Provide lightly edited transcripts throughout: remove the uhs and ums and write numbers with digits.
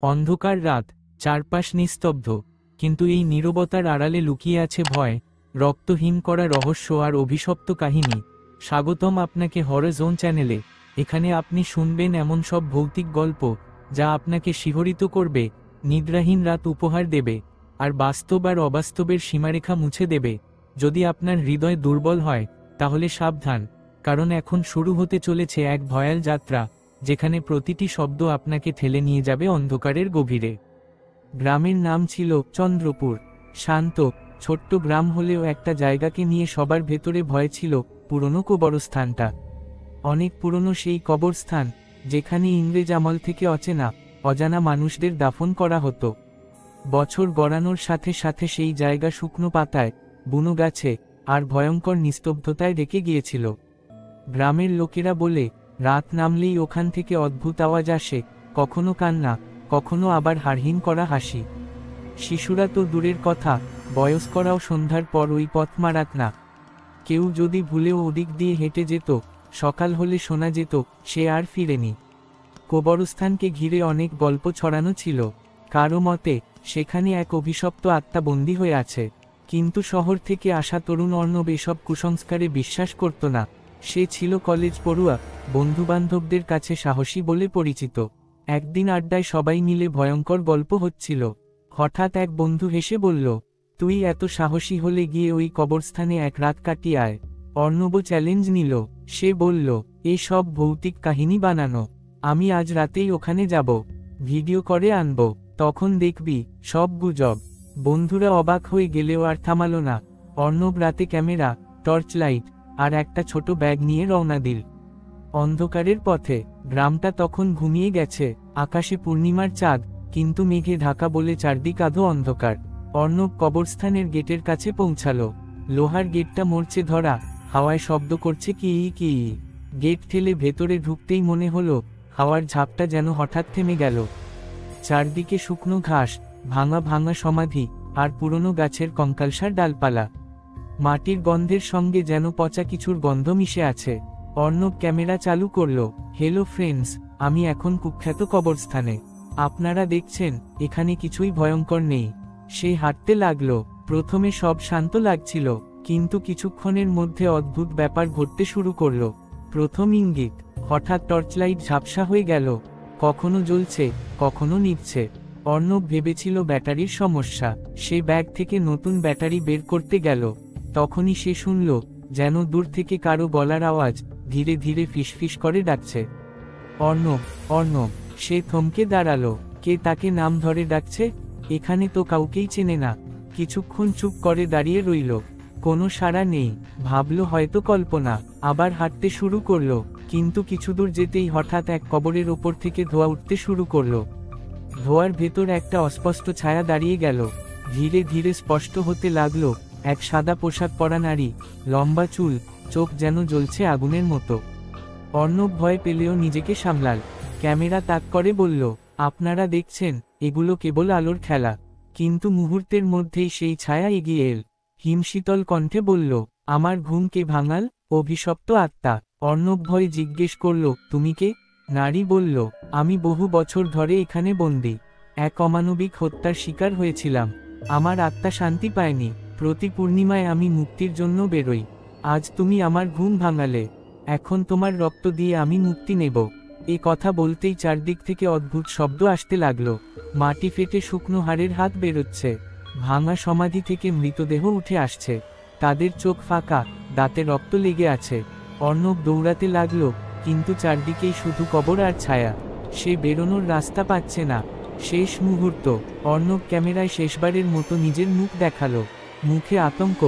অন্ধকার রাত, চারপাশ নিস্তব্ধ, কিন্তু এই নীরবতার আড়ালে লুকিয়ে আছে ভয়, রক্তহীন করা রহস্য আর অভিশপ্ত কাহিনী। স্বাগতম আপনাকে হরর জোন চ্যানেলে। এখানে আপনি শুনবেন এমন সব ভৌতিক গল্প যা আপনাকে শিহরিত করবে, নিদ্রাহীন রাত উপহার দেবে, আর বাস্তব আর অবাস্তবের সীমারেখা মুছে দেবে। যদি আপনার হৃদয় দুর্বল হয় তাহলে সাবধান, কারণ এখন শুরু হতে চলেছে এক ভয়াল যাত্রা যেখানে প্রতিটি শব্দ আপনাকে ঠেলে নিয়ে যাবে অন্ধকারের গভীরে। গ্রামের নাম ছিল চন্দ্রপুর। শান্ত, ছোট্ট গ্রাম হলেও একটা জায়গাকে নিয়ে সবার ভেতরে ভয় ছিল, পুরনো কবরস্থানটা। অনেক পুরনো সেই কবরস্থান যেখানে ইংরেজ আমল থেকে অজানা মানুষদের দাফন করা হতো। বছর গড়ানোর সাথে সাথে সেই জায়গা শুকনো পাতায়, বুনো গাছে আর ভয়ঙ্কর নিস্তব্ধতায় রেখে গিয়েছিল। গ্রামের লোকেরা বলে, রাত নামলেই ওখান থেকে অদ্ভুত আওয়াজ আসে, কখনো কান্না, কখনো আবার হাড়হীন করা হাসি। শিশুরা তো দূরের কথা, বয়স্করাও সন্ধ্যার পর ওই পথ মারাত না। কেউ যদি ভুলেও ওদিক দিয়ে হেঁটে যেত, সকাল হলে শোনা যেত সে আর ফিরেনি। কবরস্থানকে ঘিরে অনেক গল্প ছড়ানো ছিল। কারো মতে সেখানে এক অভিশপ্ত আত্মা বন্দী হয়ে আছে, কিন্তু শহর থেকে আসা তরুণ অর্ণব এসব কুসংস্কারে বিশ্বাস করত না। সে ছিল কলেজ পড়ুয়া, বন্ধুবান্ধবদের কাছে সাহসী বলে পরিচিত। একদিন আড্ডায় সবাই মিলে ভয়ঙ্কর গল্প হচ্ছিল। হঠাৎ এক বন্ধু হেসে বলল, তুই এত সাহসী হলে গিয়ে ওই কবরস্থানে এক রাত কাটিয়ে আয়। অর্ণব চ্যালেঞ্জ নিল। সে বলল, এ সব ভৌতিক কাহিনী বানানো, আমি আজ রাতেই ওখানে যাব, ভিডিও করে আনব, তখন দেখবি সব গুজব। বন্ধুরা অবাক হয়ে গেলেও আর থামালো না। অর্ণব রাতে ক্যামেরা, টর্চ লাইট আর একটা ছোট ব্যাগ নিয়ে রওনা দিল। অন্ধকারের পথে। গ্রামটা তখন ঘুমিয়ে গেছে, আকাশে পূর্ণিমার চাঁদ, কিন্তু মেঘে ঢাকা বলে চারদিক আধো অন্ধকার। অর্ণব কবরস্থানের গেটের কাছে পৌঁছালো। লোহার গেটটা মরচে ধরা, হাওয়ায় শব্দ করছে কি কি। গেট ঠেলে ভেতরে ঢুকতেই মনে হলো হাওয়ার ঝাপটা যেন হঠাৎ থেমে গেল। চারদিকে শুকনো ঘাস, ভাঙা ভাঙা সমাধি আর পুরনো গাছের কঙ্কালসার ডালপালা। মাটির গন্ধের সঙ্গে যেন পচা কিছুর গন্ধ মিশে আছে। অর্ণব ক্যামেরা চালু করল। হ্যালো ফ্রেন্ডস, আমি এখন কুখ্যাত কবরস্থানে। আপনারা দেখছেন এখানে কিছুই ভয়ঙ্কর নেই। সে হাঁটতে লাগলো। প্রথমে সব শান্ত লাগছিল, কিন্তু কিছুক্ষণের মধ্যে অদ্ভুত ব্যাপার ঘটতে শুরু করলো। প্রথম ইঙ্গিত, হঠাৎ টর্চলাইট ঝাপসা হয়ে গেল, কখনো জ্বলছে, কখনো নিভছে। অর্ণব ভেবেছিল ব্যাটারির সমস্যা। সে ব্যাগ থেকে নতুন ব্যাটারি বের করতে গেল। তখনই সে শুনল যেন দূর থেকে কারো গলার আওয়াজ ধীরে ধীরে ফিসফিস করে ডাকছে, অর্ণব, অর্ণব। সে থমকে দাঁড়ালো। কে তাকে নাম ধরে ডাকছে? এখানে তো কাউকেই চেনে না। কিছুক্ষণ চুপ করে দাঁড়িয়ে রইল, কোনো সাড়া নেই। ভাবল হয়তো কল্পনা। আবার হাঁটতে শুরু করলো, কিন্তু কিছু দূর যেতেই হঠাৎ এক কবরের ওপর থেকে ধোঁয়া উঠতে শুরু করলো। ধোঁয়ার ভেতর একটা অস্পষ্ট ছায়া দাঁড়িয়ে গেল। ধীরে ধীরে স্পষ্ট হতে লাগলো এক সাদা পোশাক পরা নারী, লম্বা চুল, চোখ যেন জ্বলছে আগুনের মতো। অর্ণব ভয় পেলেও নিজেকে সামলাল। ক্যামেরা তাক করে বলল, আপনারা দেখছেন এগুলো কেবল আলোর খেলা। কিন্তু মুহূর্তের মধ্যেই সেই ছায়া এগিয়ে এল। হিমশীতল কণ্ঠে বলল, আমার ঘুম কে ভাঙাল? অভিশপ্ত আত্মা। অর্ণব ভয়ে জিজ্ঞেস করল, তুমি কে? নারী বলল, আমি বহু বছর ধরে এখানে বন্দী। এক অমানবিক হত্যার শিকার হয়েছিলাম। আমার আত্মা শান্তি পায়নি। প্রতি পূর্ণিমায় আমি মুক্তির জন্য বেরোই। আজ তুমি আমার ঘুম ভাঙালে, এখন তোমার রক্ত দিয়ে আমি মুক্তি নেব। এ কথা বলতেই চারদিক থেকে অদ্ভুত শব্দ আসতে লাগলো। মাটি ফেটে শুকনো হাড়ের হাত বেরোচ্ছে। ভাঙা সমাধি থেকে মৃতদেহ উঠে আসছে। তাদের চোখ ফাঁকা, দাঁতে রক্ত লেগে আছে। অর্ণব দৌড়াতে লাগলো, কিন্তু চারদিকেই শুধু কবর আর ছায়া। সে বেরোনোর রাস্তা পাচ্ছে না। শেষ মুহূর্ত। অর্ণব ক্যামেরায় শেষবারের মতো নিজের মুখ দেখালো। মুখে আতঙ্ক,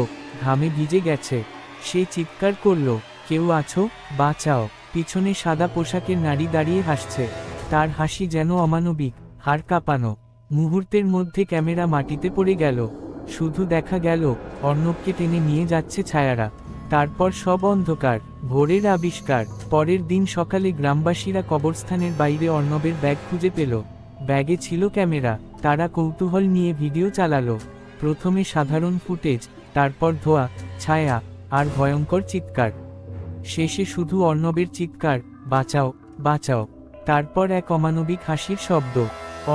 ঘামে ভিজে গেছে। সে চিৎকার করলো, কেউ আছো? বাঁচাও। পিছনে সাদা পোশাকের নারী দাঁড়িয়ে হাসছে। তার হাসি যেন অমানবিক, হাড় কাঁপানো। মুহূর্তের মধ্যে ক্যামেরা মাটিতে পড়ে গেল। শুধু দেখা গেল অর্ণবকে টেনে নিয়ে যাচ্ছে ছায়ারা। তারপর সব অন্ধকার। ভোরের আবিষ্কার। পরের দিন সকালে গ্রামবাসীরা কবরস্থানের বাইরে অর্ণবের ব্যাগ খুঁজে পেল। ব্যাগে ছিল ক্যামেরা। তারা কৌতূহল নিয়ে ভিডিও চালালো। প্রথমে সাধারণ ফুটেজ, তারপর ধোঁয়া, ছায়া আর ভয়ঙ্কর চিৎকার। শেষে শুধু অর্ণবের চিৎকার, বাঁচাও, বাঁচাও। তারপর এক অমানবিক হাসির শব্দ।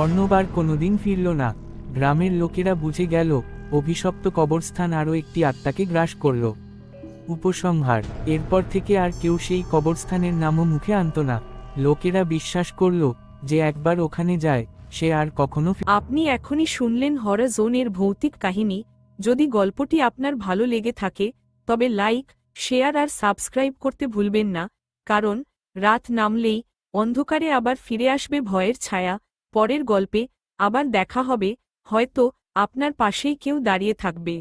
অর্ণব আর কোনোদিন ফিরল না। গ্রামের লোকেরা বুঝে গেল অভিশপ্ত কবরস্থান আরও একটি আত্মাকে গ্রাস করল। উপসংহার: এরপর থেকে আর কেউ সেই কবরস্থানের নামও মুখে আনত না। লোকেরা বিশ্বাস করল যে একবার ওখানে যায় সে আর কখনো আপনি এখনই শুনলেন হরর জোনের ভৌতিক কাহিনী। যদি গল্পটি আপনার ভালো লেগে থাকে তবে লাইক, শেয়ার আর সাবস্ক্রাইব করতে ভুলবেন না, কারণ রাত নামলেই অন্ধকারে আবার ফিরে আসবে ভয়ের ছায়া। পরের গল্পে আবার দেখা হবে, হয়তো আপনার পাশেই কেউ দাঁড়িয়ে থাকবে।